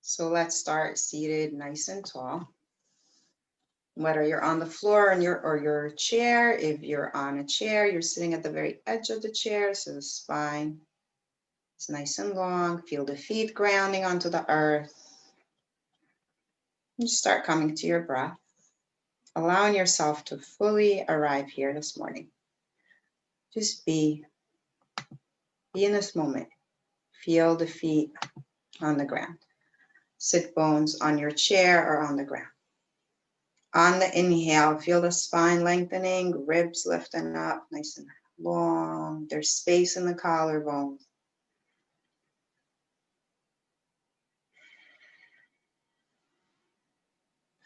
So let's start seated nice and tall. Whether you're on the floor or your chair, if you're on a chair, you're sitting at the very edge of the chair, so the spine is nice and long. Feel the feet grounding onto the earth. You start coming to your breath, allowing yourself to fully arrive here this morning. Just be in this moment. Feel the feet on the ground. Sit bones on your chair or on the ground. On the inhale, feel the spine lengthening, ribs lifting up nice and long. There's space in the collarbones.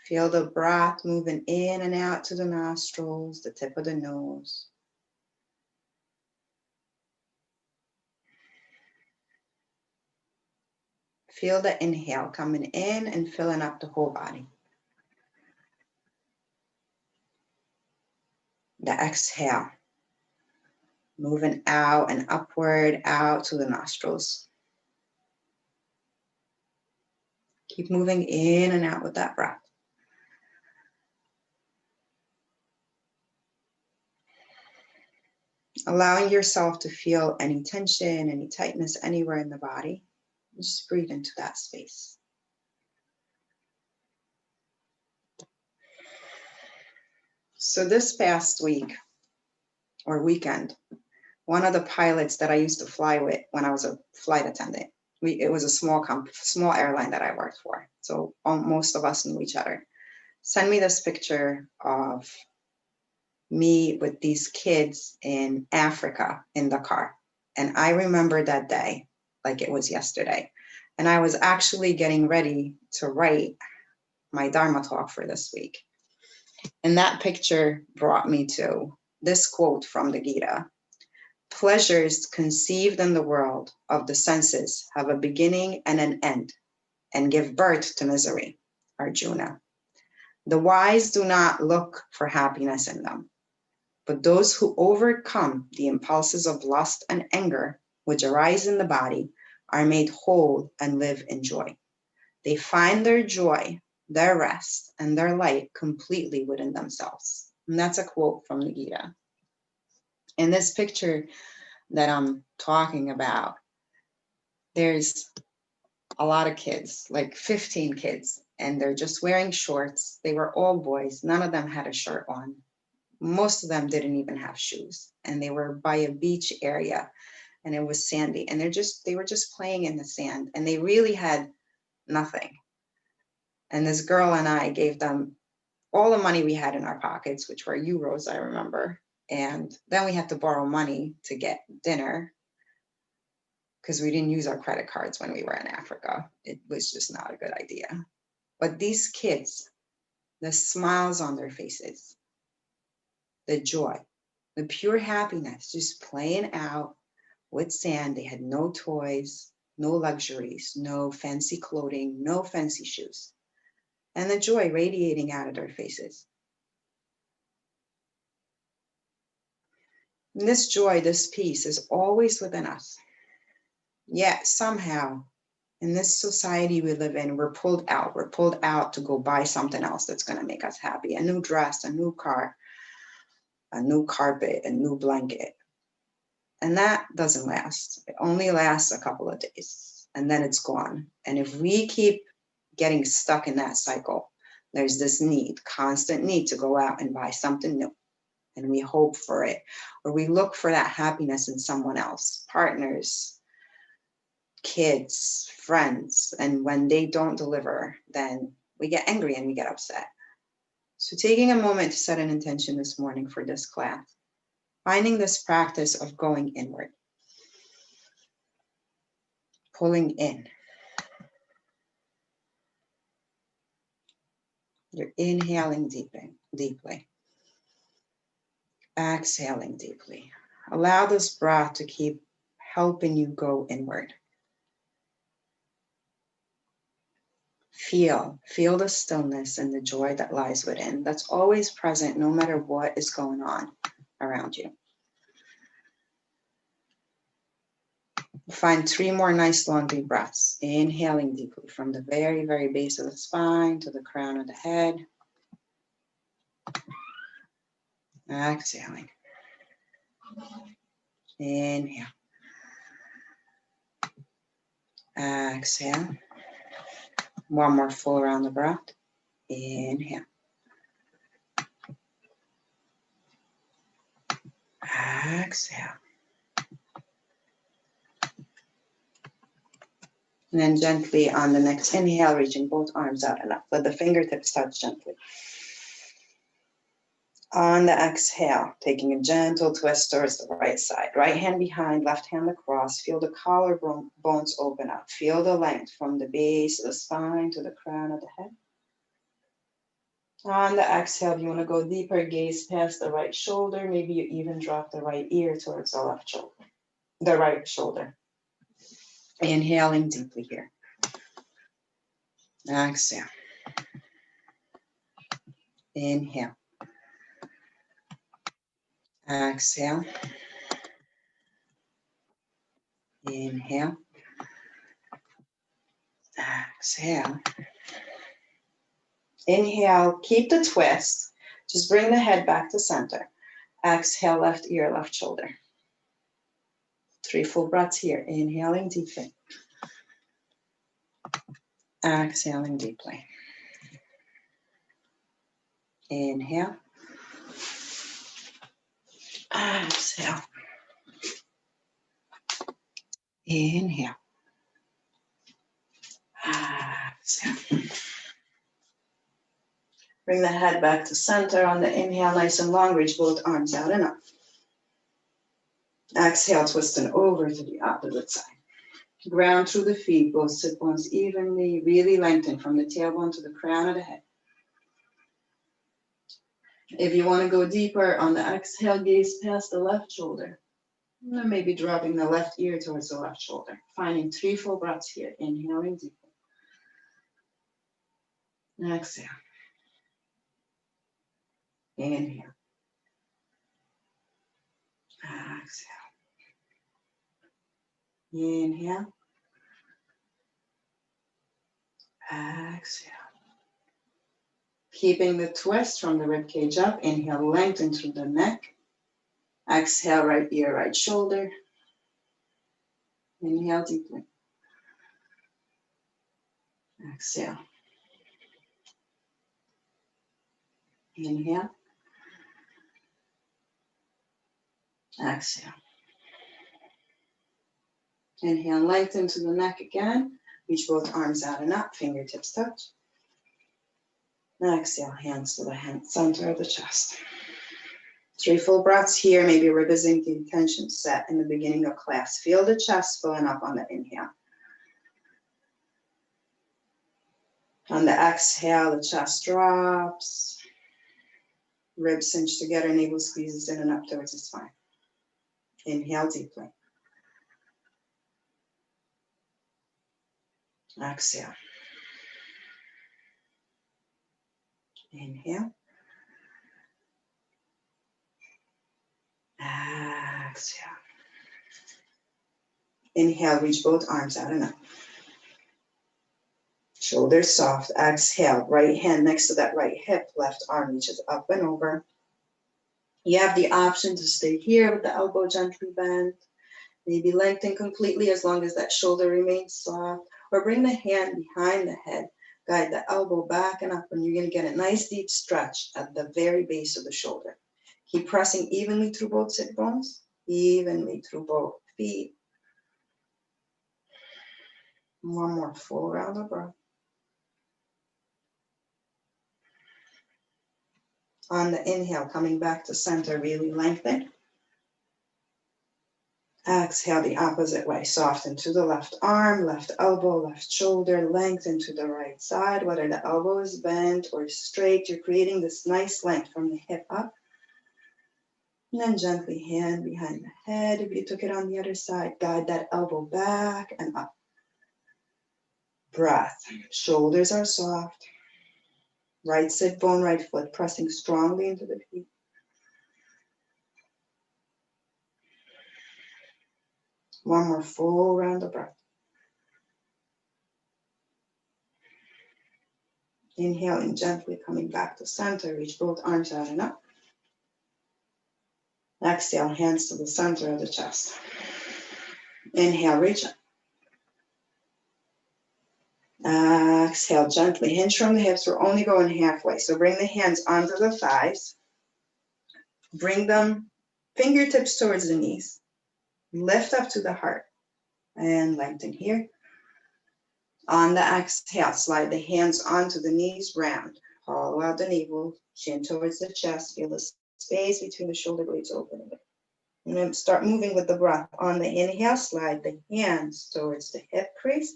Feel the breath moving in and out to the nostrils, the tip of the nose. Feel the inhale coming in and filling up the whole body. The exhale, moving out and upward, out to the nostrils. Keep moving in and out with that breath. Allowing yourself to feel any tension, any tightness anywhere in the body. Just breathe into that space. So this past week or weekend, one of the pilots that I used to fly with when I was a flight attendant, it was a small airline that I worked for. So most of us knew each other. Send me this picture of me with these kids in Africa in the car. And I remember that day like it was yesterday. And I was actually getting ready to write my Dharma talk for this week. And that picture brought me to this quote from the Gita. Pleasures conceived in the world of the senses have a beginning and an end and give birth to misery. Arjuna. The wise do not look for happiness in them, but those who overcome the impulses of lust and anger, which arise in the body, are made whole and live in joy. They find their joy, their rest, and their light completely within themselves. And that's a quote from the Gita. In this picture that I'm talking about, there's a lot of kids, like 15 kids, and they're just wearing shorts. They were all boys. None of them had a shirt on. Most of them didn't even have shoes, and they were by a beach area, and it was sandy, and they were just playing in the sand, and they really had nothing. And this girl and I gave them all the money we had in our pockets, which were euros, I remember. And then we had to borrow money to get dinner because we didn't use our credit cards when we were in Africa. It was just not a good idea. But these kids, the smiles on their faces, the joy, the pure happiness, just playing out with sand. They had no toys, no luxuries, no fancy clothing, no fancy shoes. And the joy radiating out of their faces. And this joy, this peace is always within us. Yet somehow, in this society we live in, we're pulled out. We're pulled out to go buy something else that's going to make us happy. A new dress, a new car, a new carpet, a new blanket. And that doesn't last. It only lasts a couple of days, and then it's gone. And if we keep getting stuck in that cycle, there's this constant need to go out and buy something new. And we hope for it, or we look for that happiness in someone else, partners, kids, friends. And when they don't deliver, then we get angry and we get upset. So taking a moment to set an intention this morning for this class, finding this practice of going inward, pulling in. You're inhaling deeply. Exhaling deeply. Allow this breath to keep helping you go inward. Feel the stillness and the joy that lies within. That's always present no matter what is going on around you. Find 3 more nice long deep breaths. Inhaling deeply from the very, very base of the spine to the crown of the head. Exhaling. Inhale. Exhale. One more full round of breath. Inhale. Exhale. And then gently on the next inhale, reaching both arms out and up. Let the fingertips touch gently. On the exhale, taking a gentle twist towards the right side. Right hand behind, left hand across. Feel the collarbones open up. Feel the length from the base of the spine to the crown of the head. On the exhale, you want to go deeper, gaze past the right shoulder. Maybe you even drop the right ear towards the left shoulder, the right shoulder. Inhaling deeply here. Exhale. Inhale. Exhale. Inhale. Exhale. Inhale, keep the twist. Just bring the head back to center. Exhale, left ear, left shoulder. 3 full breaths here. Inhaling deeply. Exhaling deeply. Inhale. Exhale. Inhale. Exhale. Bring the head back to center on the inhale, nice and long. Reach both arms out and up. Exhale, twisting over to the opposite side. Ground through the feet, both sit bones evenly, really lengthen from the tailbone to the crown of the head. If you want to go deeper on the exhale, gaze past the left shoulder. And maybe dropping the left ear towards the left shoulder. Finding 3 full breaths here. Inhaling deeply. Exhale. Inhale. Exhale. Inhale. Exhale. Keeping the twist from the rib cage up. Inhale, lengthen through the neck. Exhale, right ear, right shoulder. Inhale deeply. Exhale. Inhale. Exhale. Inhale, lengthen to the neck again. Reach both arms out and up, fingertips touch. Exhale, hands to the center of the chest. 3 full breaths here, maybe revisiting the intention set in the beginning of class. Feel the chest filling up on the inhale. On the exhale, the chest drops. Ribs cinch together, navel squeezes in and up towards the spine. Inhale deeply. Exhale. Inhale. Exhale. Inhale, reach both arms out and up. Shoulders soft. Exhale, right hand next to that right hip, left arm reaches up and over. You have the option to stay here with the elbow gently bent. Maybe lengthen completely as long as that shoulder remains soft. Or bring the hand behind the head. Guide the elbow back and up, and you're going to get a nice deep stretch at the very base of the shoulder. Keep pressing evenly through both sit bones, evenly through both feet. One more full round of breath. On the inhale, coming back to center, really lengthen. Exhale the opposite way, soften to the left arm, left elbow, left shoulder, lengthen to the right side. Whether the elbow is bent or straight, you're creating this nice length from the hip up. And then gently hand behind the head. If you took it on the other side, guide that elbow back and up. Breath. Shoulders are soft. Right sit bone, right foot pressing strongly into the feet. One more full round of breath. Inhaling gently, coming back to center, reach both arms out and up. Exhale, hands to the center of the chest. Inhale, reach up. Exhale, gently hinge from the hips. We're only going halfway. So bring the hands onto the thighs. Bring them fingertips towards the knees. Lift up to the heart and lengthen here. On the exhale, slide the hands onto the knees, round. Hollow out the navel, chin towards the chest. Feel the space between the shoulder blades opening. And then start moving with the breath. On the inhale, slide the hands towards the hip crease.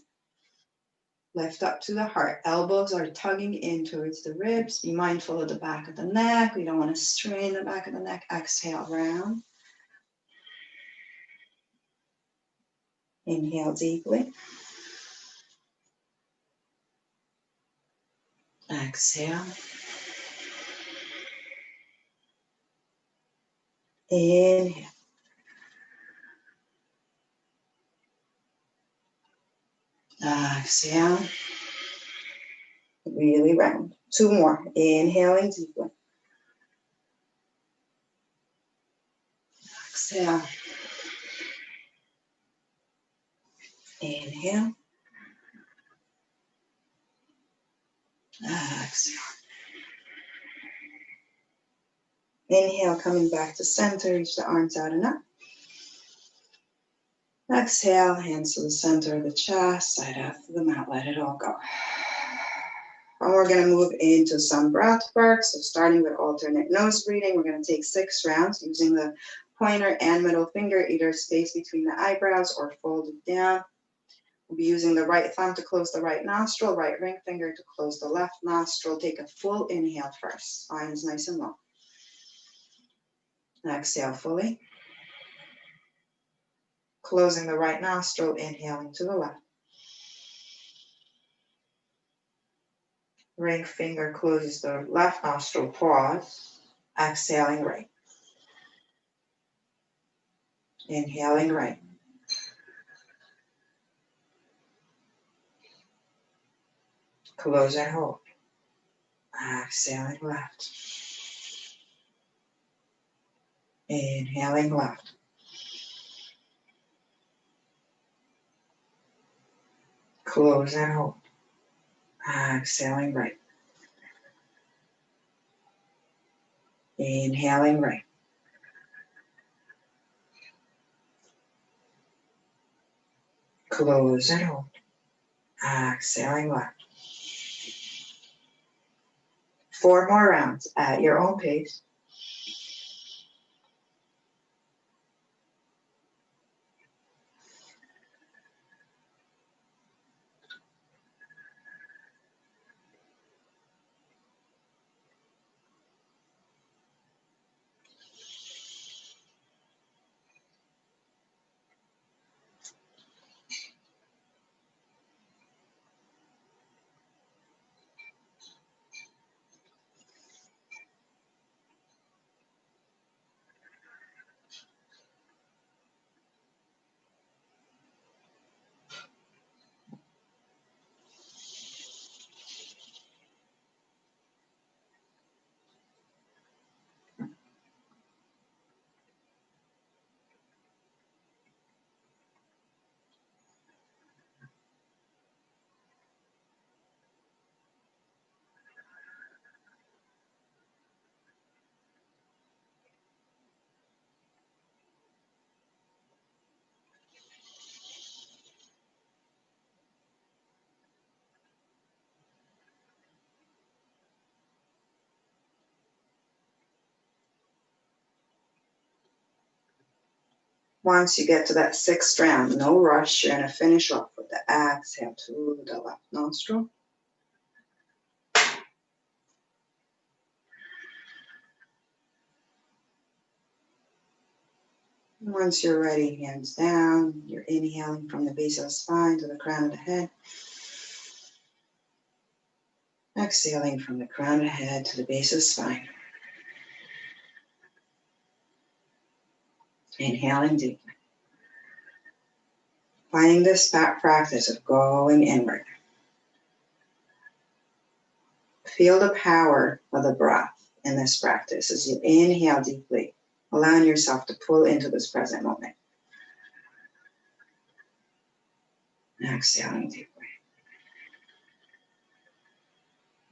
Lift up to the heart. Elbows are tugging in towards the ribs. Be mindful of the back of the neck. We don't want to strain the back of the neck. Exhale, round. Inhale deeply. Exhale. Inhale. Exhale. Really round. Two more. Inhaling deeply. Exhale. Inhale. Exhale. Inhale, coming back to center. Reach the arms out and up. Exhale, hands to the center of the chest, side out to the mat, let it all go. And we're going to move into some breath work. So starting with alternate nose breathing, we're going to take 6 rounds using the pointer and middle finger, either space between the eyebrows or folded down. We'll be using the right thumb to close the right nostril, right ring finger to close the left nostril. Take a full inhale first. Spine is nice and long. Exhale fully. Closing the right nostril, inhaling to the left. Ring finger closes the left nostril, pause. Exhaling right. Inhaling right. Close and hold. Exhaling left. Inhaling left. Close and hold. Exhaling right. Inhaling right. Close and hold. Exhaling left. 4 more rounds at your own pace. Once you get to that 6th round, no rush. You're going to finish off with the exhale to the left nostril. Once you're ready, hands down. You're inhaling from the base of the spine to the crown of the head. Exhaling from the crown of the head to the base of the spine. Inhaling deeply. Finding this practice of going inward. Feel the power of the breath in this practice as you inhale deeply, allowing yourself to pull into this present moment. Exhaling deeply.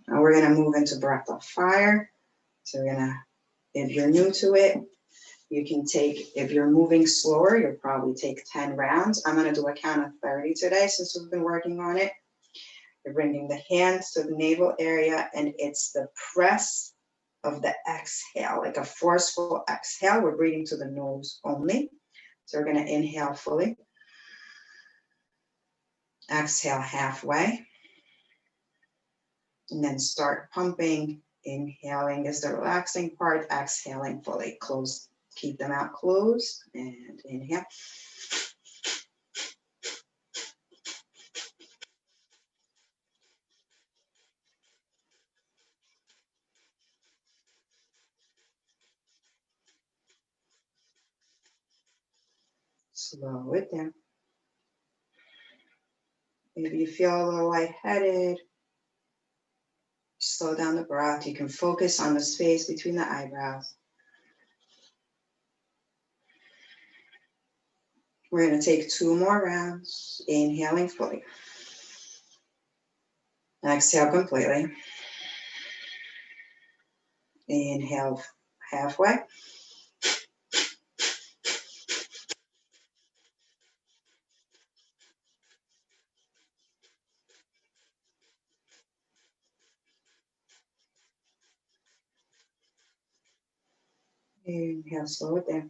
Now we're going to move into breath of fire. So we're going to, if you're new to it, you can take, if you're moving slower, you'll probably take 10 rounds. I'm going to do a count of 30 today since we've been working on it. You're bringing the hands to the navel area, and it's the press of the exhale, like a forceful exhale. We're breathing to the nose only. So we're going to inhale fully. Exhale halfway. And then start pumping. Inhaling is the relaxing part. Exhaling fully. Close. Keep them out closed. And inhale. Slow it down. Maybe you feel a little lightheaded. Slow down the breath. You can focus on the space between the eyebrows. We're going to take 2 more rounds. Inhaling fully. Exhale completely. Inhale halfway. Inhale, slow it down.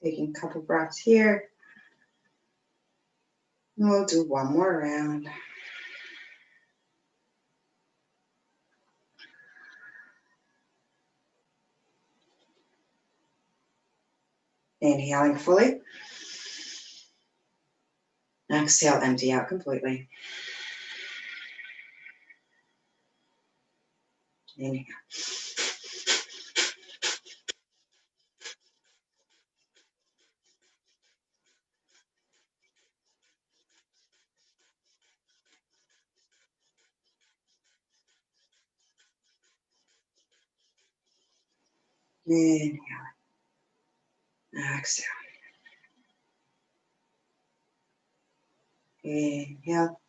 Taking a couple breaths here. And we'll do 1 more round. Inhaling fully. Exhale, empty out completely. Inhale. Inhale. Exhale. Inhale.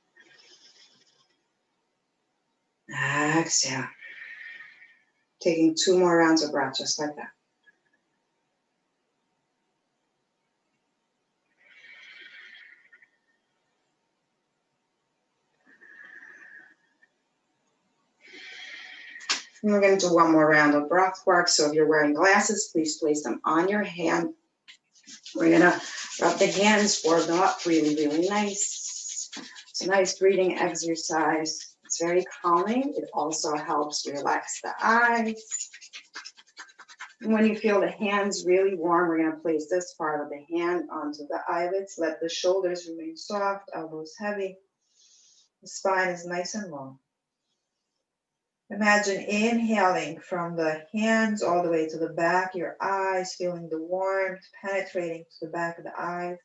Exhale. Taking 2 more rounds of breath, just like that. And we're going to do 1 more round of breath work. So if you're wearing glasses, please place them on your hand. We're going to rub the hands, warm them up really, really nice. It's a nice breathing exercise. It's very calming. It also helps relax the eyes. And when you feel the hands really warm, we're going to place this part of the hand onto the eyelids. Let the shoulders remain soft, elbows heavy. The spine is nice and long. Imagine inhaling from the hands all the way to the back of your eyes, feeling the warmth penetrating to the back of the eyes.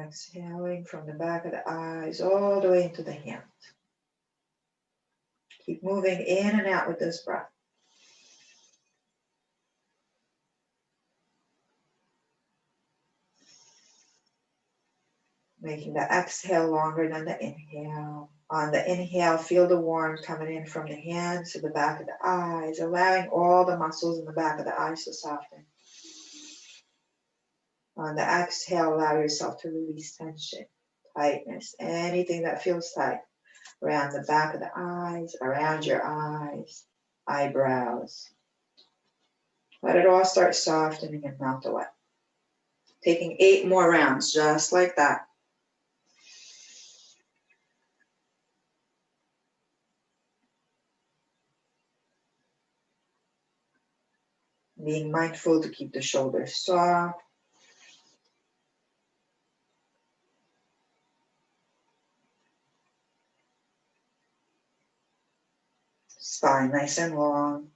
Exhaling from the back of the eyes all the way into the hands. Keep moving in and out with this breath. Making the exhale longer than the inhale. On the inhale, feel the warmth coming in from the hands to the back of the eyes, allowing all the muscles in the back of the eyes to soften. On the exhale, allow yourself to release tension, tightness, anything that feels tight around the back of the eyes, around your eyes, eyebrows. Let it all start softening and melt away. Taking 8 more rounds, just like that. Being mindful to keep the shoulders soft. Spine nice and long.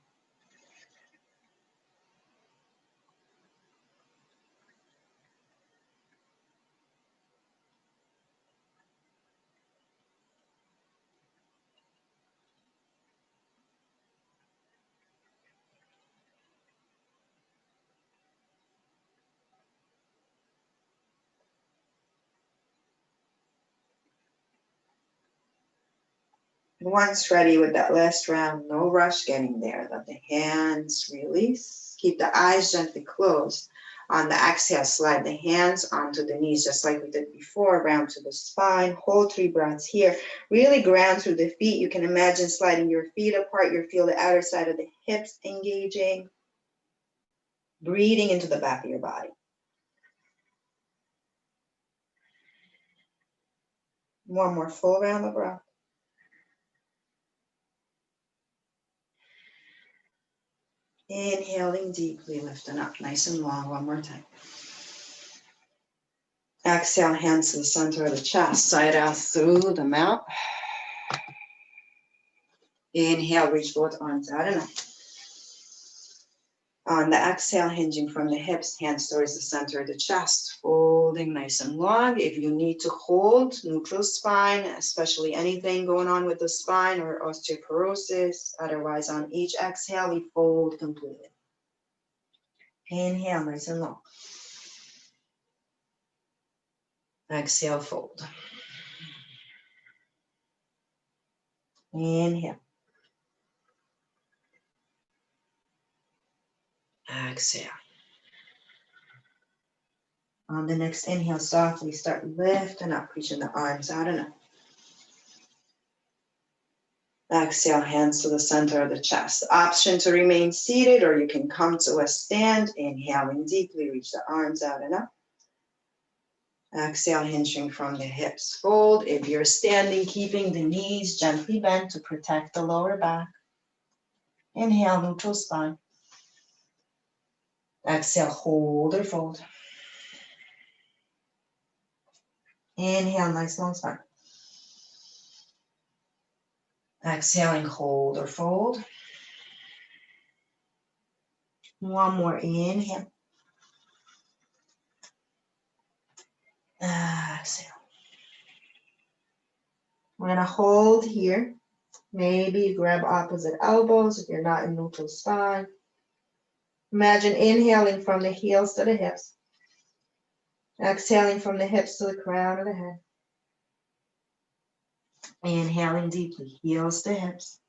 Once ready with that last round, no rush getting there. Let the hands release. Keep the eyes gently closed. On the exhale, slide the hands onto the knees, just like we did before, round to the spine. Hold 3 breaths here. Really ground through the feet. You can imagine sliding your feet apart. You feel the outer side of the hips engaging. Breathing into the back of your body. One more full round of breath. Inhaling deeply, lifting up nice and long. One more time. Exhale, hands to the center of the chest, side out through the mouth. Inhale, reach both arms out and up. On the exhale, hinging from the hips, hands towards the center of the chest, folding nice and long. If you need to hold, neutral spine, especially anything going on with the spine or osteoporosis. Otherwise, on each exhale, we fold completely. Inhale, nice and long. Exhale, fold. Inhale. Exhale. On the next inhale, softly start lifting up, reaching the arms out and up. Exhale, hands to the center of the chest. Option to remain seated, or you can come to a stand. Inhaling deeply, reach the arms out and up. Exhale, hinging from the hips. Fold. If you're standing, keeping the knees gently bent to protect the lower back. Inhale, neutral spine. Exhale, hold or fold. Inhale, nice long spine. Exhaling, hold or fold. One more inhale. Exhale. We're going to hold here. Maybe grab opposite elbows if you're not in neutral spine. Imagine inhaling from the heels to the hips. Exhaling from the hips to the crown of the head. Inhaling deeply, heels to hips.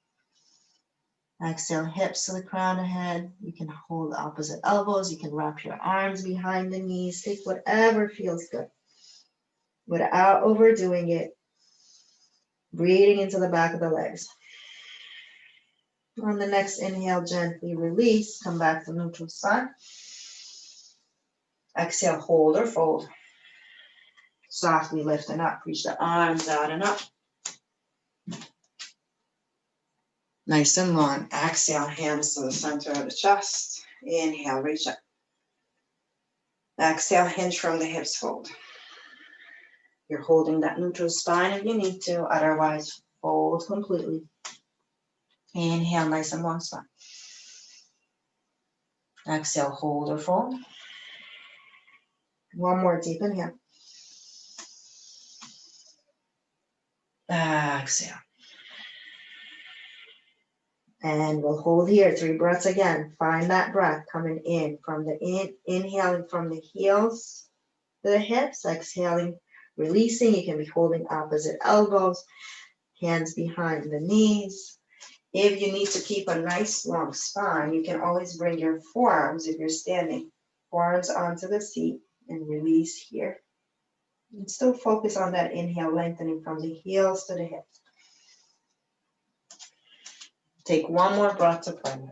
Exhale, hips to the crown of the head. You can hold opposite elbows. You can wrap your arms behind the knees. Take whatever feels good without overdoing it. Breathing into the back of the legs. On the next inhale, gently release. Come back to neutral spine. Exhale, hold or fold. Softly lifting up. Reach the arms out and up. Nice and long. Exhale, hands to the center of the chest. Inhale, reach up. Exhale, hinge from the hips, fold. You're holding that neutral spine if you need to. Otherwise, fold completely. Inhale, nice and long spine. Exhale, hold or fold. One more deep inhale. Exhale. And we'll hold here, 3 breaths again. Find that breath coming in from the inhaling from the heels to the hips, exhaling, releasing. You can be holding opposite elbows, hands behind the knees. If you need to keep a nice long spine, you can always bring your forearms, if you're standing, forearms onto the seat and release here. And still focus on that inhale, lengthening from the heels to the hips. Take one more breath to play with.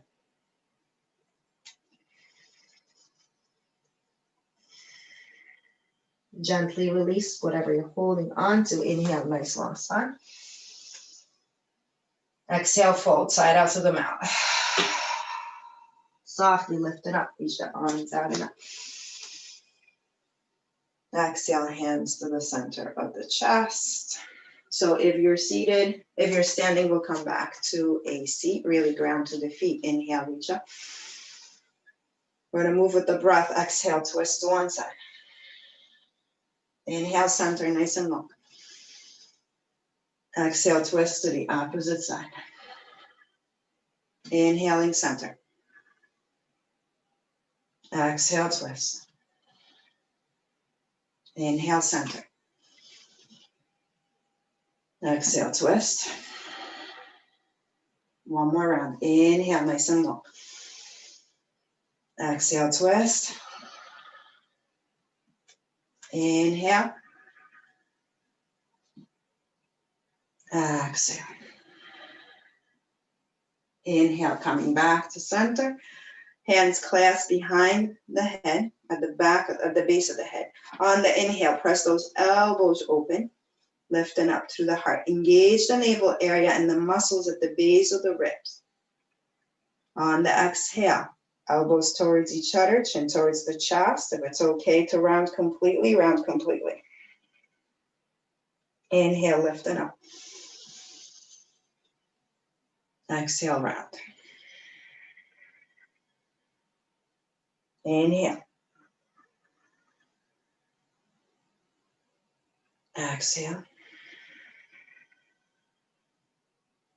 Gently release whatever you're holding on to. Inhale, nice long spine. Exhale, fold, side out to the mouth. Softly lift it up, reach the arms out and up. Exhale, hands to the center of the chest. So if you're seated, if you're standing, we'll come back to a seat, really ground to the feet. Inhale, reach up. We're gonna move with the breath. Exhale, twist to one side. Inhale, center, nice and long. Exhale, twist to the opposite side. Inhaling, center. Exhale, twist. Inhale, center. Exhale, twist. One more round. Inhale, nice and long. Exhale, twist. Inhale. Exhale. Inhale, coming back to center. Hands clasped behind the head, at the back, at the base of the head. On the inhale, press those elbows open, lifting up through the heart. Engage the navel area and the muscles at the base of the ribs. On the exhale, elbows towards each other, chin towards the chest. If it's okay to round completely, round completely. Inhale, lifting up. Exhale, round. Inhale. Exhale.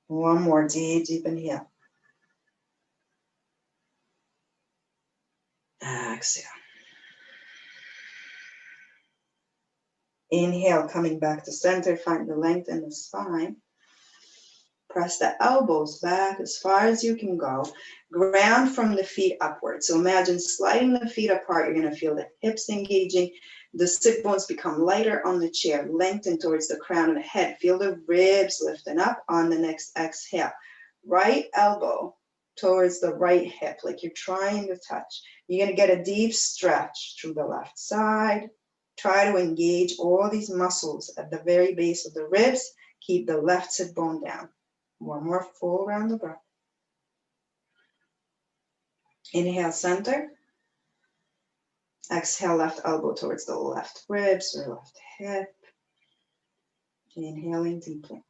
One more deep, deep inhale. Exhale. Inhale, coming back to center, find the length in the spine. Press the elbows back as far as you can go. Ground from the feet upward. So imagine sliding the feet apart. You're going to feel the hips engaging. The sit bones become lighter on the chair, lengthen towards the crown of the head. Feel the ribs lifting up on the next exhale. Right elbow towards the right hip, like you're trying to touch. You're going to get a deep stretch through the left side. Try to engage all these muscles at the very base of the ribs. Keep the left sit bone down. One more full round of breath. Inhale, center. Exhale, left elbow towards the left ribs or left hip. Inhaling deeply.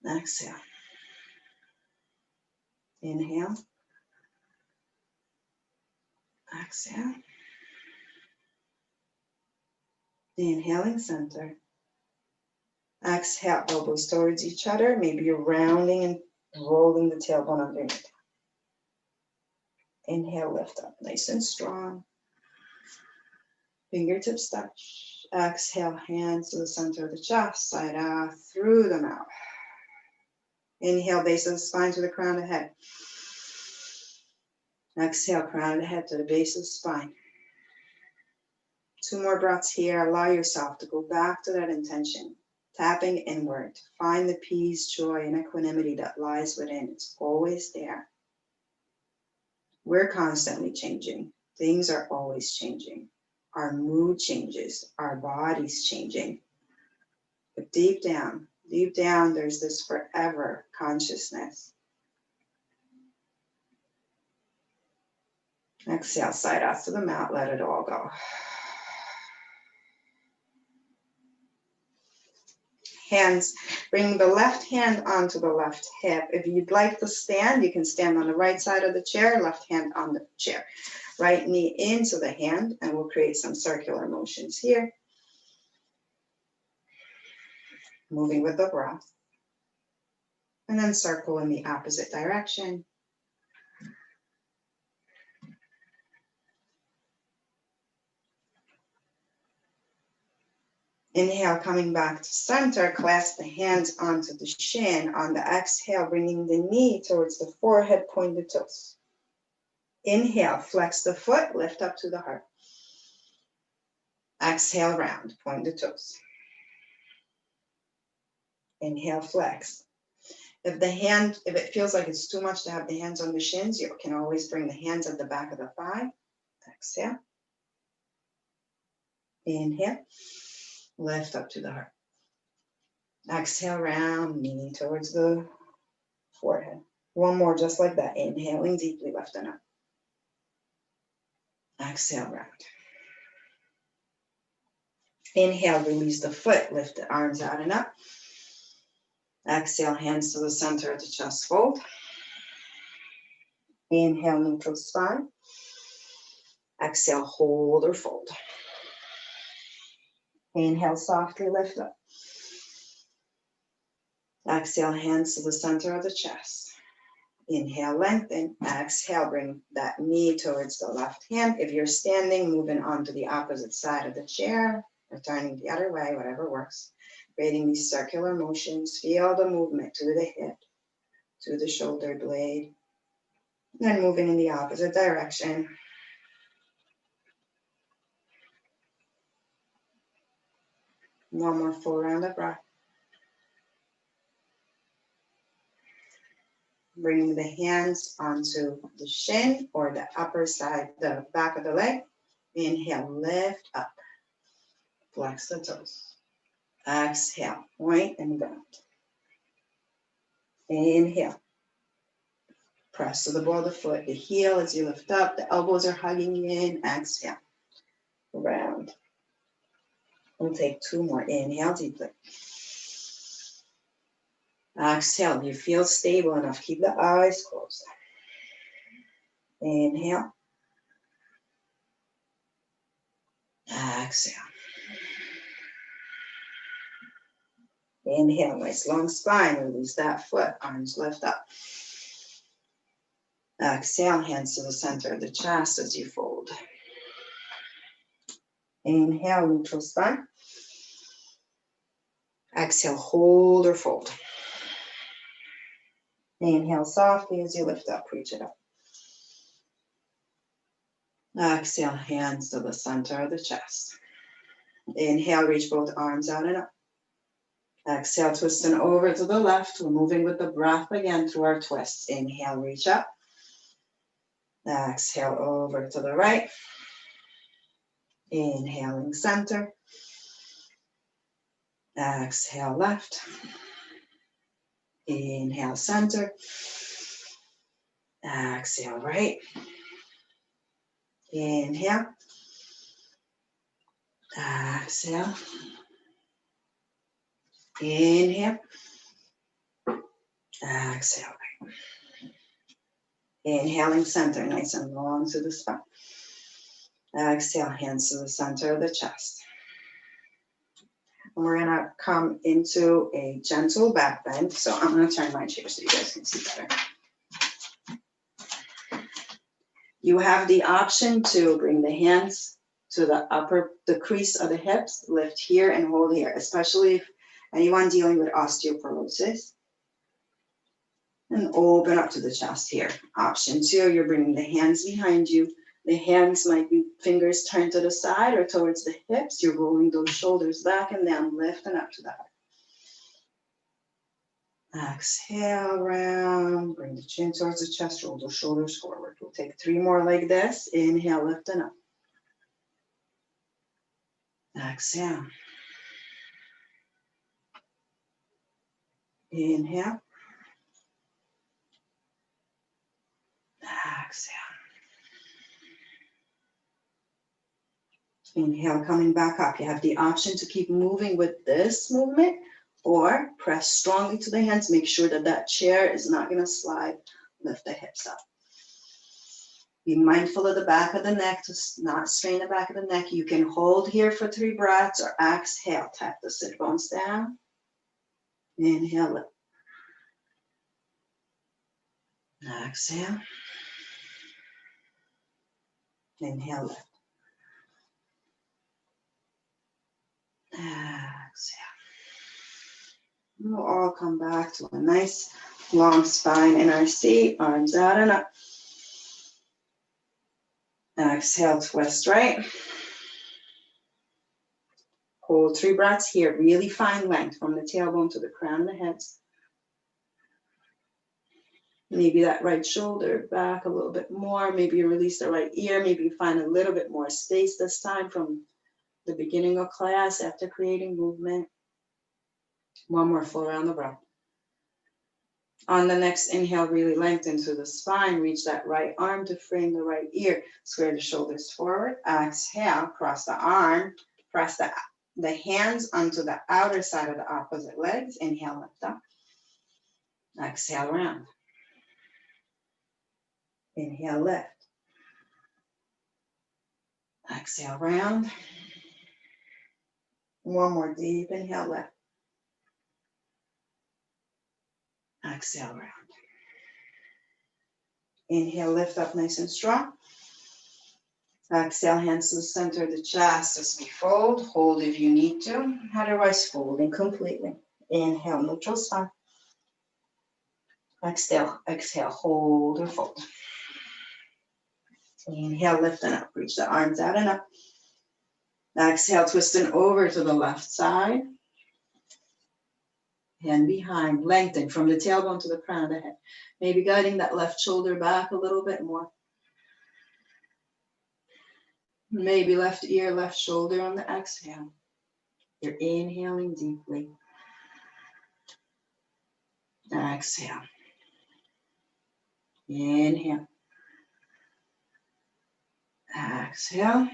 Exhale. Inhale. Exhale. Inhaling, center. Exhale, elbows towards each other. Maybe you're rounding and rolling the tailbone underneath. Inhale, lift up, nice and strong. Fingertips touch. Exhale, hands to the center of the chest, side out, through the mouth. Inhale, base of the spine to the crown of the head. Exhale, crown of the head to the base of the spine. 2 more breaths here. Allow yourself to go back to that intention. Tapping inward to find the peace, joy, and equanimity that lies within. It's always there. We're constantly changing. Things are always changing. Our mood changes. Our body's changing. But deep down, there's this forever consciousness. Exhale, side out to the mat. Let it all go. Hands, bring the left hand onto the left hip. If you'd like to stand, you can stand on the right side of the chair, left hand on the chair. Right knee into the hand, and we'll create some circular motions here. Moving with the breath. And then circle in the opposite direction. Inhale, coming back to center, clasp the hands onto the shin. On the exhale, bringing the knee towards the forehead, point the toes. Inhale, flex the foot, lift up to the heart. Exhale, round, point the toes. Inhale, flex. If it feels like it's too much to have the hands on the shins, you can always bring the hands at the back of the thigh. Exhale. Inhale. Lift up to the heart. Exhale, round, knee towards the forehead. One more, just like that. Inhaling deeply, lifting up. Exhale, round. Inhale, release the foot, lift the arms out and up. Exhale, hands to the center of the chest, fold. Inhale, neutral spine. Exhale, hold or fold. Inhale, softly lift up. Exhale, hands to the center of the chest. Inhale, lengthen. Exhale, bring that knee towards the left hand. If you're standing, moving on to the opposite side of the chair, or turning the other way, whatever works. Creating these circular motions. Feel the movement to the hip, to the shoulder blade. Then moving in the opposite direction. One more full round of breath. Bringing the hands onto the shin or the upper side, the back of the leg. Inhale, lift up. Flex the toes. Exhale, point and bend. Inhale. Press to the ball of the foot, the heel as you lift up, the elbows are hugging in. Exhale, round. We'll take two more. Inhale deeply. Exhale, if you feel stable enough, keep the eyes closed. Inhale. Exhale. Inhale, nice long spine, release that foot, arms lift up. Exhale, hands to the center of the chest as you fold. Inhale, neutral spine. Exhale, hold or fold. Inhale softly as you lift up, reach it up. Exhale, hands to the center of the chest. Inhale, reach both arms out and up. Exhale, twisting over to the left. We're moving with the breath again through our twists. Inhale, reach up. Exhale, over to the right. Inhaling center. Exhale, left. Inhale, center. Exhale, right. Inhale. Exhale. Inhale. Exhale, right. Inhaling center, nice and long to the spine. Exhale, hands to the center of the chest. And we're gonna come into a gentle back bend. So I'm gonna turn my chair so you guys can see better. You have the option to bring the hands to the crease of the hips, lift here and hold here, especially if anyone dealing with osteoporosis. And open up to the chest here. Option two, you're bringing the hands behind you. The hands might be fingers turned to the side or towards the hips. You're rolling those shoulders back and down, lifting up to the heart. Exhale, round. Bring the chin towards the chest, roll those shoulders forward. We'll take three more like this. Inhale, lifting up. Exhale. Inhale. Exhale. Inhale, coming back up. You have the option to keep moving with this movement or press strongly to the hands. Make sure that that chair is not going to slide. Lift the hips up. Be mindful of the back of the neck to not strain the back of the neck. You can hold here for 3 breaths or exhale. Tap the sit bones down. Inhale, lift. Exhale. Inhale, lift. Exhale. We'll all come back to a nice long spine in our seat, arms out and up. Exhale, twist right. Hold 3 breaths here. Really find length from the tailbone to the crown of the head. Maybe that right shoulder back a little bit more. Maybe you release the right ear. Maybe you find a little bit more space this time from the beginning of class after creating movement. One more full round of breath. On the next inhale, really lengthen through the spine. Reach that right arm to frame the right ear. Square the shoulders forward. Exhale, cross the arm. Press the hands onto the outer side of the opposite legs. Inhale, lift up. Exhale, round. Inhale, lift. Exhale, round. One more deep inhale, lift. Exhale, round. Inhale, lift up nice and strong. Exhale, hands to the center of the chest as we fold. Hold if you need to, otherwise folding completely. Inhale, neutral spine. Exhale, exhale, hold or fold. Inhale, lifting up, reach the arms out and up. Exhale, twisting over to the left side. Hand behind, lengthen from the tailbone to the crown of the head. Maybe guiding that left shoulder back a little bit more. Maybe left ear, left shoulder on the exhale. You're inhaling deeply. Exhale. Inhale. Exhale.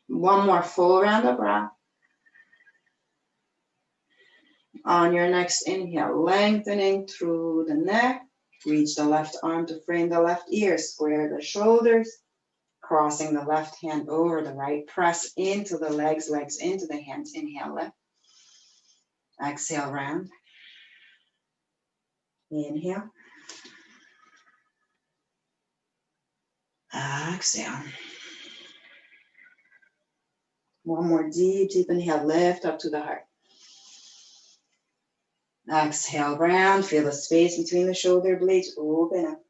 One more full round of breath. On your next inhale, lengthening through the neck. Reach the left arm to frame the left ear. Square the shoulders. Crossing the left hand over the right. Press into the legs, legs into the hands. Inhale, lift. Exhale, round. Inhale. Exhale. One more deep, deep inhale. Lift up to the heart. Exhale, round. Feel the space between the shoulder blades. Open up.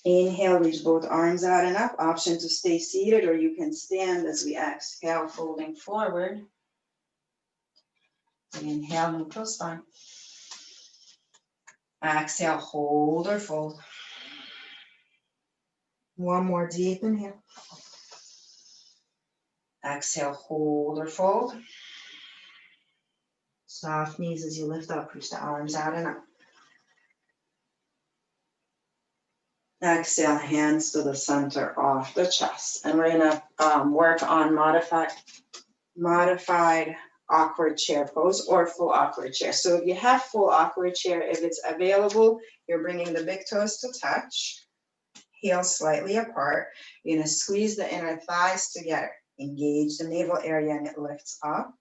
Inhale, reach both arms out and up. Option to stay seated, or you can stand as we exhale, folding forward. Inhale, neutral spine. Exhale, hold or fold. One more deep inhale. Exhale, hold or fold. Soft knees as you lift up, reach the arms out and up. Exhale, hands to the center of the chest. And we're gonna work on modified awkward chair pose or full awkward chair. So if you have full awkward chair, if it's available, you're bringing the big toes to touch, heels slightly apart. You're gonna squeeze the inner thighs together, engage the navel area and it lifts up.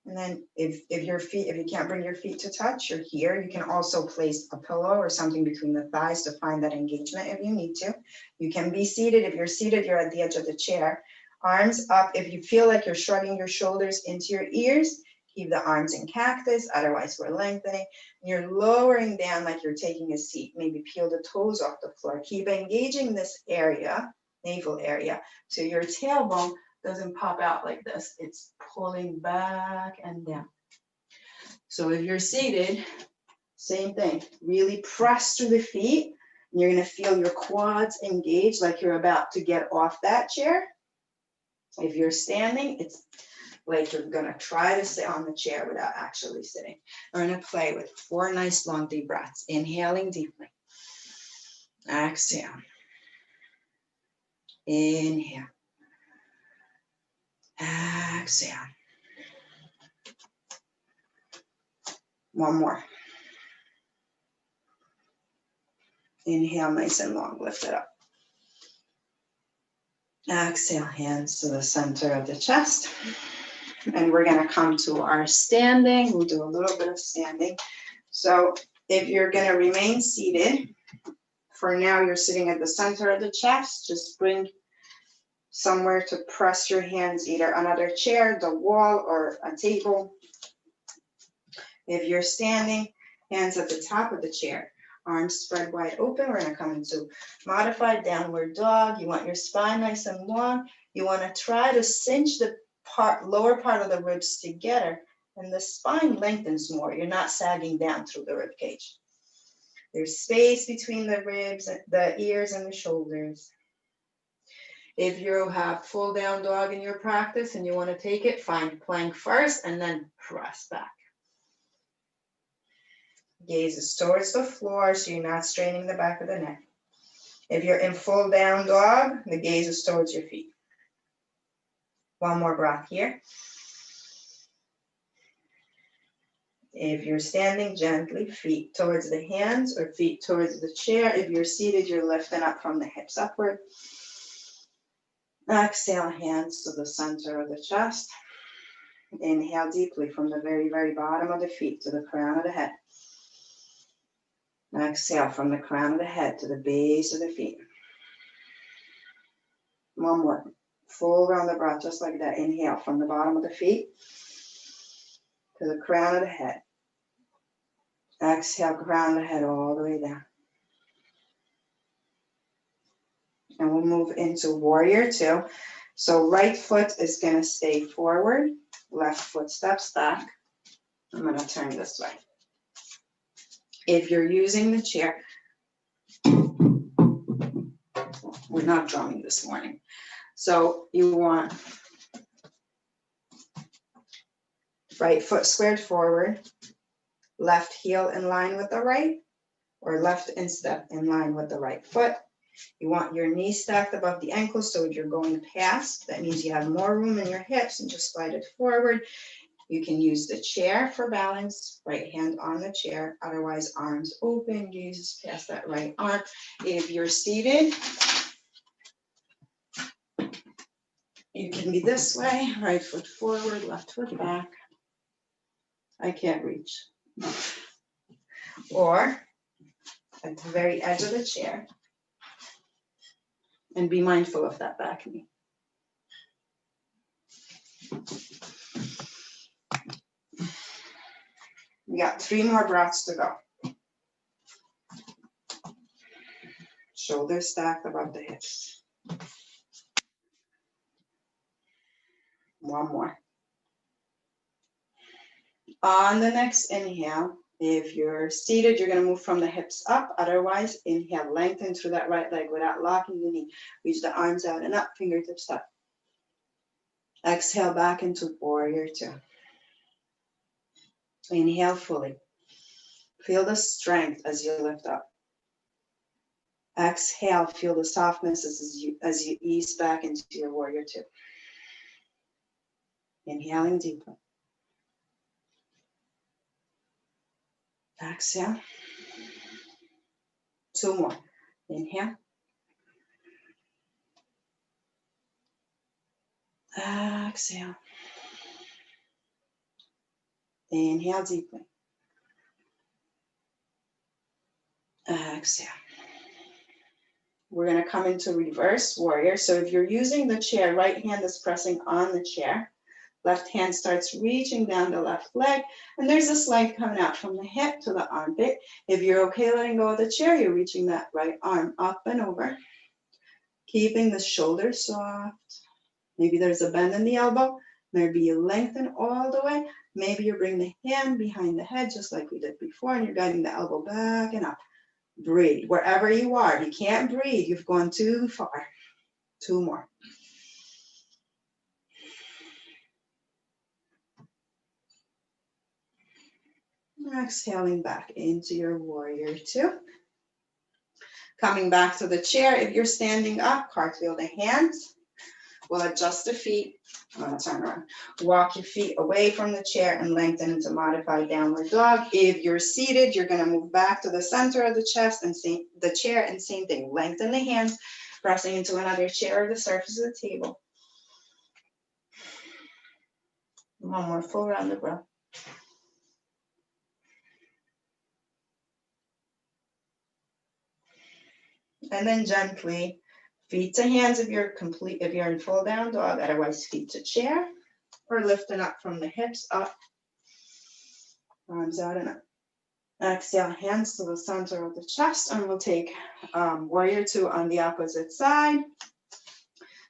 And then if you can't bring your feet to touch, you're here. You can also place a pillow or something between the thighs to find that engagement if you need to. You can be seated. If you're seated, you're at the edge of the chair. Arms up. If you feel like you're shrugging your shoulders into your ears, keep the arms in cactus. Otherwise, we're lengthening. You're lowering down like you're taking a seat. Maybe peel the toes off the floor. Keep engaging this area, navel area, so your tailbone doesn't pop out like this. It's pulling back and down. So if you're seated, same thing. Really press through the feet. And you're gonna feel your quads engaged like you're about to get off that chair. If you're standing, it's like you're gonna try to sit on the chair without actually sitting. We're gonna play with 4 nice long deep breaths. Inhaling deeply. Exhale. Inhale. Exhale. One more. Inhale, nice and long, lift it up. Exhale, hands to the center of the chest. And we're gonna come to our standing. We'll do a little bit of standing. So if you're gonna remain seated, for now you're sitting at the center of the chest, just bring somewhere to press your hands, either another chair, the wall, or a table. If you're standing, hands at the top of the chair, arms spread wide open. We're gonna come into modified downward dog. You want your spine nice and long. You wanna try to cinch the lower part of the ribs together, and the spine lengthens more. You're not sagging down through the rib cage. There's space between the ribs, the ears, and the shoulders. If you have full down dog in your practice and you want to take it, find plank first and then press back. Gaze is towards the floor so you're not straining the back of the neck. If you're in full down dog, the gaze is towards your feet. One more breath here. If you're standing, gently, feet towards the hands or feet towards the chair. If you're seated, you're lifting up from the hips upward. Exhale, hands to the center of the chest. Inhale deeply from the very, very bottom of the feet to the crown of the head. Exhale from the crown of the head to the base of the feet. One more. Full round of breath, just like that. Inhale from the bottom of the feet to the crown of the head. Exhale, crown of the head all the way down. And we'll move into warrior two. So right foot is going to stay forward. Left foot steps back. I'm going to turn this way. If you're using the chair, we're not drumming this morning. So you want right foot squared forward, left heel in line with the right, or left instep in line with the right foot. You want your knees stacked above the ankles, so if you're going past, that means you have more room in your hips and just slide it forward. You can use the chair for balance, right hand on the chair, otherwise arms open, gaze past that right arm. If you're seated, you can be this way, right foot forward, left foot back. I can't reach. Or at the very edge of the chair. And be mindful of that back knee. We got 3 more breaths to go. Shoulders stacked above the hips. One more. On the next inhale, if you're seated, you're going to move from the hips up. Otherwise, inhale, lengthen through that right leg without locking the knee. Reach the arms out and up, fingertips up. Exhale back into warrior two. Inhale fully. Feel the strength as you lift up. Exhale, feel the softness as you ease back into your warrior two. Inhaling deeply. Exhale. 2 more. Inhale. Exhale. Inhale deeply. Exhale. We're going to come into reverse warrior. So if you're using the chair, right hand is pressing on the chair. Left hand starts reaching down the left leg. And there's a slide coming out from the hip to the armpit. If you're okay letting go of the chair, you're reaching that right arm up and over. Keeping the shoulders soft. Maybe there's a bend in the elbow. Maybe you lengthen all the way. Maybe you bring the hand behind the head just like we did before, and you're guiding the elbow back and up. Breathe wherever you are. If you can't breathe, you've gone too far. 2 more. Exhaling back into your warrior two. Coming back to the chair. If you're standing up, cartwheel the hands. We'll adjust the feet. I'm going to turn around. Walk your feet away from the chair and lengthen into modified downward dog. If you're seated, you're going to move back to the center of the chest and the chair, and same thing. Lengthen the hands, pressing into another chair or the surface of the table. 1 more full round of breath. And then gently, feet to hands if you're in full down dog, otherwise feet to chair, or lifting up from the hips up, arms out and up. Exhale, hands to the center of the chest, and we'll take warrior two on the opposite side.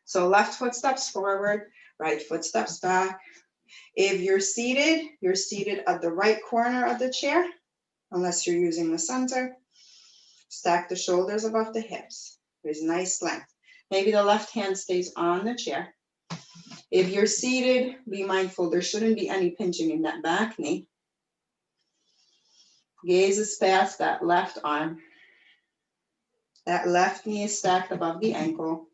So left foot steps forward, right foot steps back. If you're seated at the right corner of the chair, unless you're using the center. Stack the shoulders above the hips. There's nice length. Maybe the left hand stays on the chair. If you're seated, be mindful, there shouldn't be any pinching in that back knee. Gaze is past that left arm. That left knee is stacked above the ankle.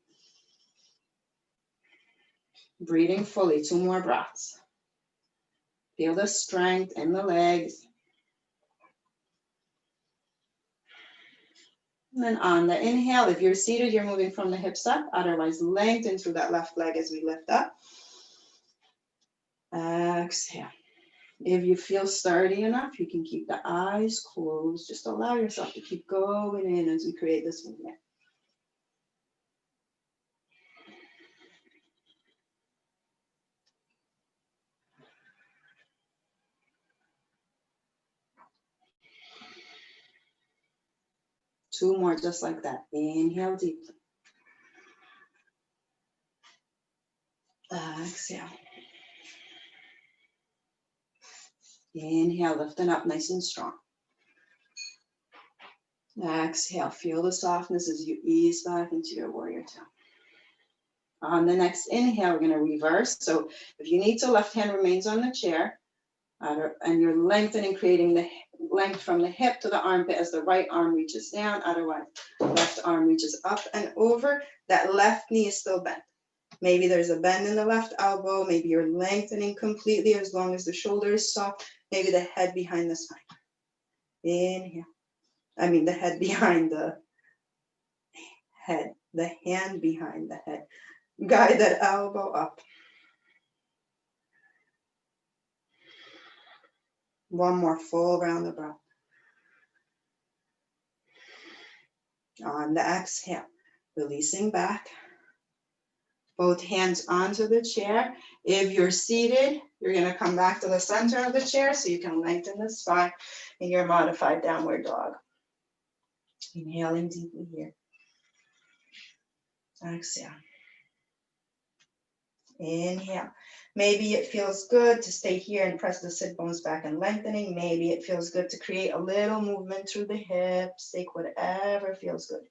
Breathing fully, 2 more breaths. Feel the strength in the legs. And then on the inhale, if you're seated, you're moving from the hips up. Otherwise, lengthen through that left leg as we lift up. Exhale. If you feel sturdy enough, you can keep the eyes closed. Just allow yourself to keep going in as we create this movement. 2 more just like that. Inhale deeply. Exhale. Inhale, lifting up nice and strong. Exhale, feel the softness as you ease back into your warrior two. On the next inhale, we're going to reverse. So if you need to, left hand remains on the chair, and you're lengthening, creating the length from the hip to the armpit as the right arm reaches down. Otherwise, left arm reaches up and over. That left knee is still bent. Maybe there's a bend in the left elbow. Maybe you're lengthening completely as long as the shoulder is soft. Maybe the head behind the spine. Inhale. The head behind the head. The hand behind the head. Guide that elbow up. One more full round of breath. On the exhale, releasing back. Both hands onto the chair. If you're seated, you're going to come back to the center of the chair so you can lengthen the spine in your modified downward dog. Inhaling deeply here. Exhale. Inhale. Maybe it feels good to stay here and press the sit bones back and lengthening. Maybe it feels good to create a little movement through the hips. Take whatever feels good.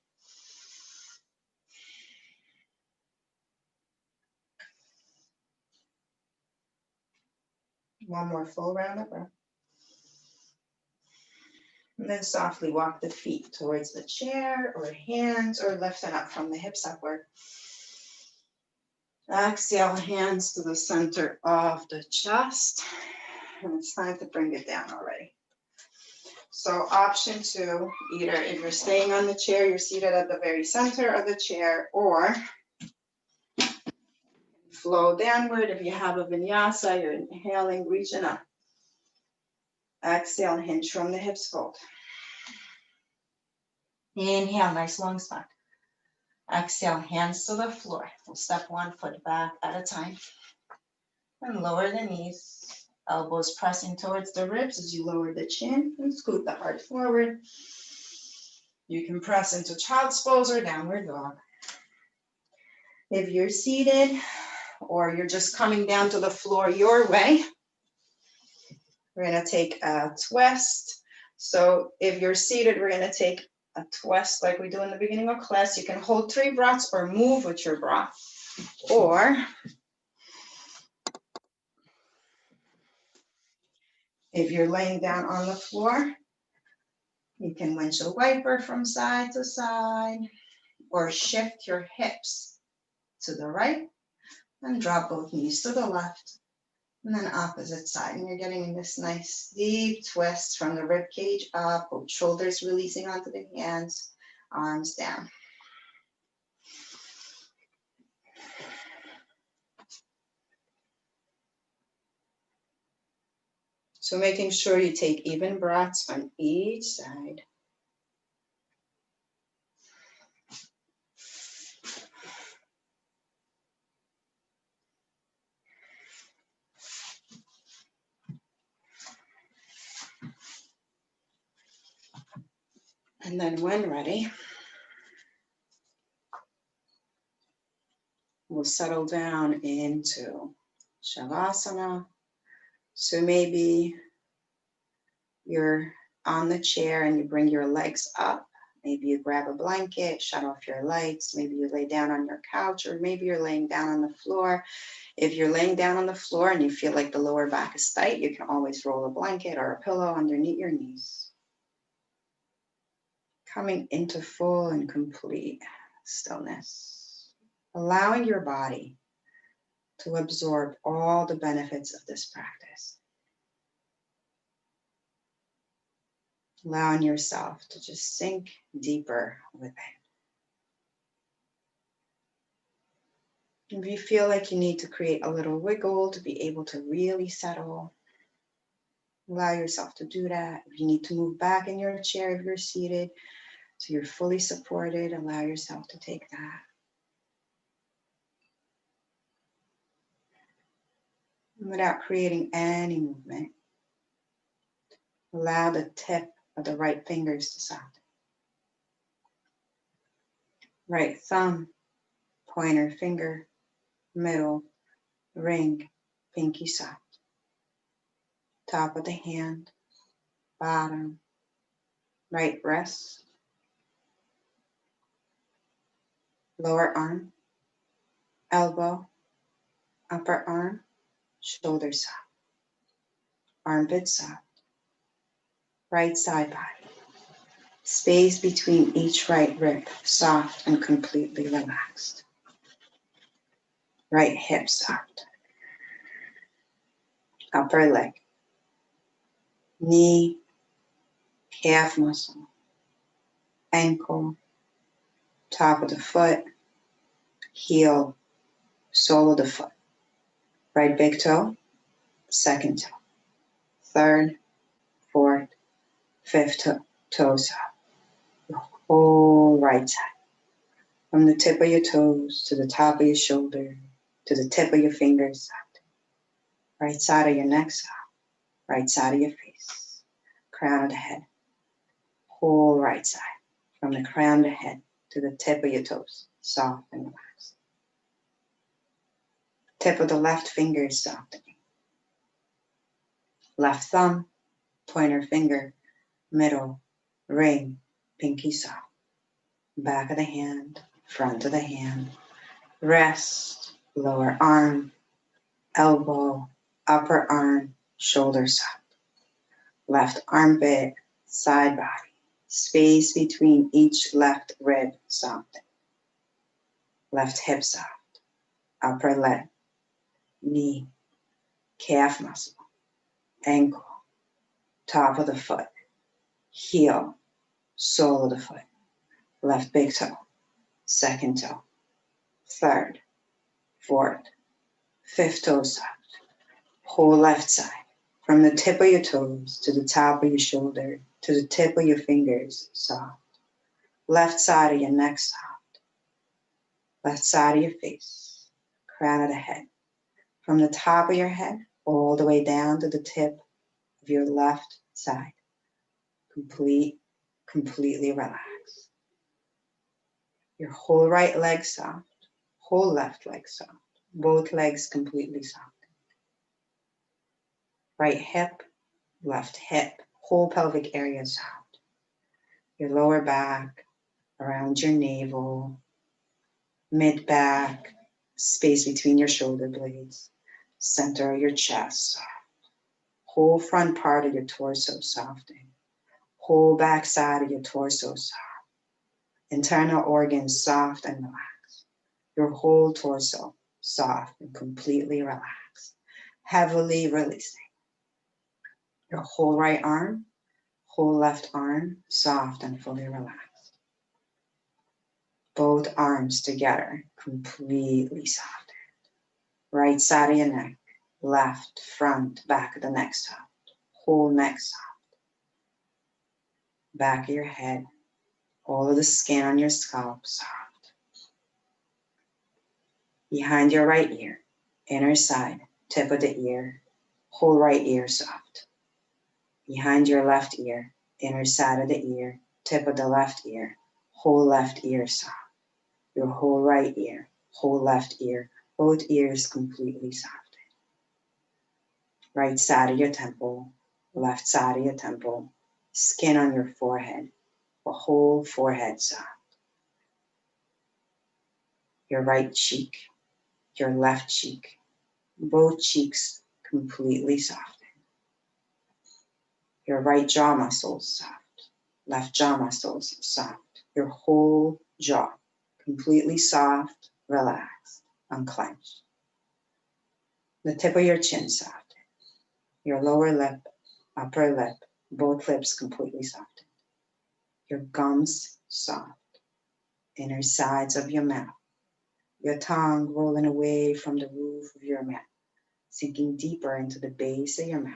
One more full round of breath. And then softly walk the feet towards the chair or hands, or lifting up from the hips upward. Exhale, hands to the center of the chest. And it's time to bring it down already. So option 2, either if you're staying on the chair, you're seated at the very center of the chair, or flow downward. If you have a vinyasa, you're inhaling, reaching up. Exhale, hinge from the hips, fold. Inhale, nice long spine. Exhale, hands to the floor. We'll step 1 foot back at a time. And lower the knees. Elbows pressing towards the ribs as you lower the chin and scoot the heart forward. You can press into child's pose or downward dog. If you're seated or you're just coming down to the floor your way, we're going to take a twist. So if you're seated, we're going to take a twist like we do in the beginning of class. You can hold 3 breaths or move with your breath. Or if you're laying down on the floor, you can windshield wiper from side to side, or shift your hips to the right and drop both knees to the left, and then opposite side. And you're getting this nice deep twist from the rib cage up, both shoulders releasing onto the hands, arms down. So making sure you take even breaths on each side. And then when ready, we'll settle down into Shavasana. So maybe you're on the chair and you bring your legs up. Maybe you grab a blanket, shut off your lights. Maybe you lay down on your couch, or maybe you're laying down on the floor. If you're laying down on the floor and you feel like the lower back is tight, you can always roll a blanket or a pillow underneath your knees. Coming into full and complete stillness. Allowing your body to absorb all the benefits of this practice. Allowing yourself to just sink deeper with it. If you feel like you need to create a little wiggle to be able to really settle, allow yourself to do that. If you need to move back in your chair if you're seated, so you're fully supported, allow yourself to take that. Without creating any movement, allow the tip of the right fingers to soften. Right thumb, pointer finger, middle, ring, pinky soft. Top of the hand, bottom, right wrist, lower arm, elbow, upper arm, shoulder soft, armpit soft, right side body. Space between each right rib, soft and completely relaxed. Right hip soft. Upper leg, knee, calf muscle, ankle, top of the foot, heel, sole of the foot. Right big toe, second toe, third, fourth, fifth toe soft. The whole right side. From the tip of your toes to the top of your shoulder to the tip of your fingers soft. Right side of your neck soft. Right side of your face. Crown of the head. Whole right side. From the crown of the head to the tip of your toes. Soft and relaxed. Tip of the left finger is softening. Left thumb, pointer finger, middle, ring, pinky soft. Back of the hand, front of the hand. Wrist, lower arm, elbow, upper arm, shoulder soft. Left armpit, side body. Space between each left rib soft. Left hip soft. Upper leg, knee, calf muscle, ankle, top of the foot, heel, sole of the foot. Left big toe, second toe, third, fourth, fifth toe soft. Whole left side. From the tip of your toes to the top of your shoulder to the tip of your fingers, soft. Left side of your neck, soft. Left side of your face, crown of the head. From the top of your head all the way down to the tip of your left side. Completely relaxed. Your whole right leg soft, whole left leg soft. Both legs completely soft. Right hip, left hip, whole pelvic area soft. Your lower back, around your navel, mid back, space between your shoulder blades, center of your chest soft. Whole front part of your torso softening. Whole back side of your torso soft. Internal organs soft and relaxed. Your whole torso soft and completely relaxed. Heavily releasing. Your whole right arm, whole left arm, soft and fully relaxed. Both arms together, completely soft. Right side of your neck, left, front, back of the neck soft. Whole neck soft. Back of your head, all of the skin on your scalp soft. Behind your right ear, inner side, tip of the ear, whole right ear soft. Behind your left ear, inner side of the ear, tip of the left ear, whole left ear soft. Your whole right ear, whole left ear, both ears completely soft. Right side of your temple, left side of your temple, skin on your forehead, the whole forehead soft. Your right cheek, your left cheek, both cheeks completely softened. Your right jaw muscles soft, left jaw muscles soft. Your whole jaw completely soft, relaxed, unclenched. The tip of your chin soft. Your lower lip, upper lip, both lips completely softened. Your gums soft. Inner sides of your mouth. Your tongue rolling away from the roof of your mouth, sinking deeper into the base of your mouth.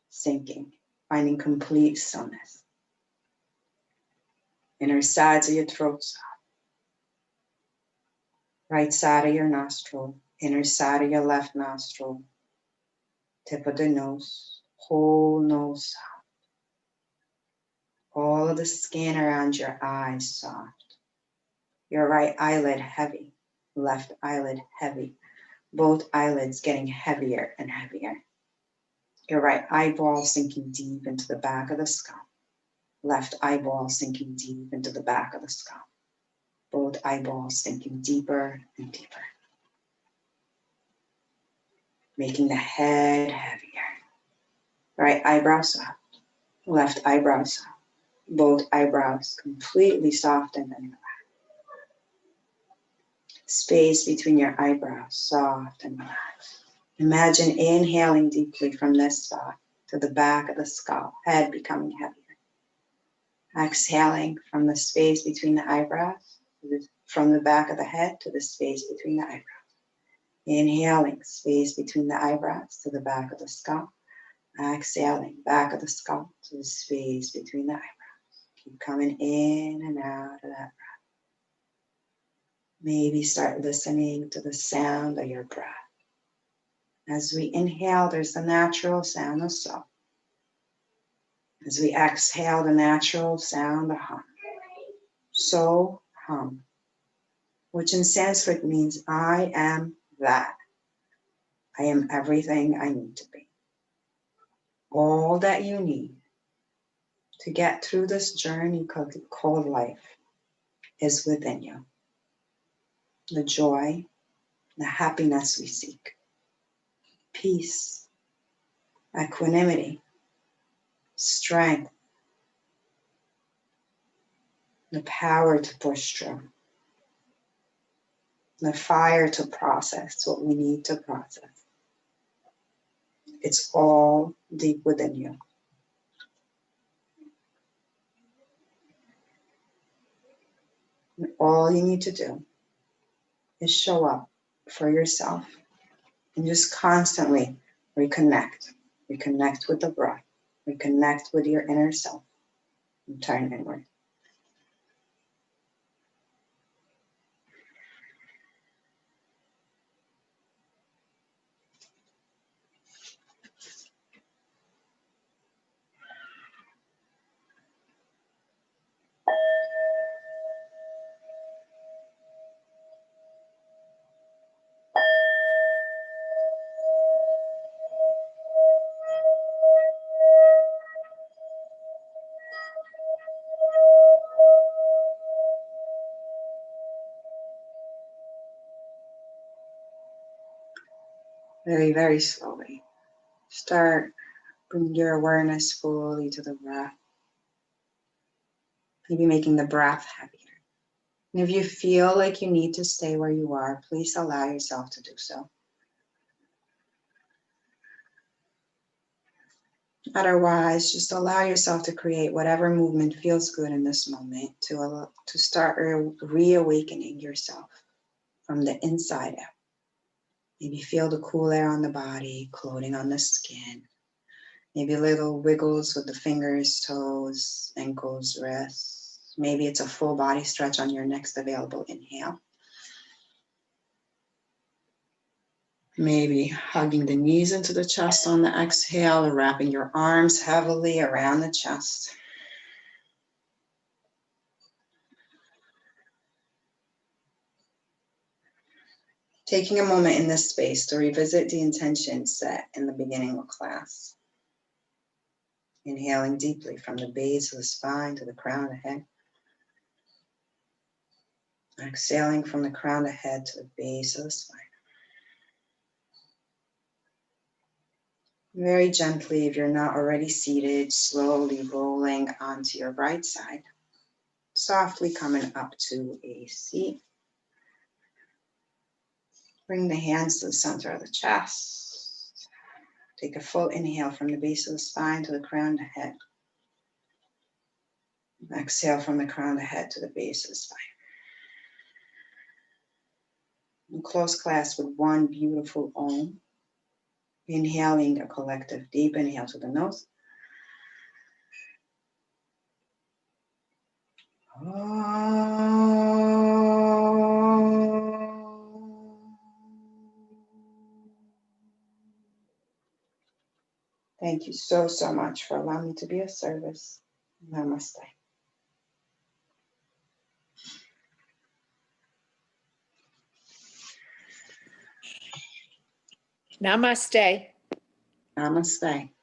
Sinking, finding complete stillness. Inner sides of your throat soft. Right side of your nostril, inner side of your left nostril, tip of the nose, whole nose soft. All of the skin around your eyes soft. Your right eyelid heavy, left eyelid heavy, both eyelids getting heavier and heavier. Your right eyeball sinking deep into the back of the skull, left eyeball sinking deep into the back of the skull, both eyeballs sinking deeper and deeper, making the head heavier. Right eyebrow soft, left eyebrow soft, both eyebrows completely softened and relaxed. Space between your eyebrows, soft and relaxed. Imagine inhaling deeply from this spot to the back of the skull, head becoming heavier. Exhaling from the space between the eyebrows, from the back of the head to the space between the eyebrows. Inhaling, space between the eyebrows to the back of the skull. Exhaling, back of the skull to the space between the eyebrows. Keep coming in and out of that breath. Maybe start listening to the sound of your breath. As we inhale, there's the natural sound of so. As we exhale, the natural sound of hum. So hum, which in Sanskrit means I am that. I am everything I need to be. All that you need to get through this journey called life is within you. The joy, the happiness we seek, peace, equanimity, strength, the power to push through, the fire to process what we need to process. It's all deep within you. And all you need to do is show up for yourself and just constantly reconnect. Reconnect with the breath. Reconnect with your inner self and turn inward. Very, very slowly. Start bringing your awareness fully to the breath. Maybe making the breath heavier. And if you feel like you need to stay where you are, please allow yourself to do so. Otherwise, just allow yourself to create whatever movement feels good in this moment to start reawakening yourself from the inside out. Maybe feel the cool air on the body, clothing on the skin. Maybe little wiggles with the fingers, toes, ankles, wrists. Maybe it's a full body stretch on your next available inhale. Maybe hugging the knees into the chest on the exhale or wrapping your arms heavily around the chest. Taking a moment in this space to revisit the intention set in the beginning of class. Inhaling deeply from the base of the spine to the crown of the head. Exhaling from the crown of the head to the base of the spine. Very gently, if you're not already seated, slowly rolling onto your right side. Softly coming up to a seat. Bring the hands to the center of the chest. Take a full inhale from the base of the spine to the crown of the head. Exhale from the crown of the head to the base of the spine. And close class with one beautiful Om. Inhaling a collective deep inhale to the nose. Thank you so, so much for allowing me to be of service. Namaste. Namaste. Namaste.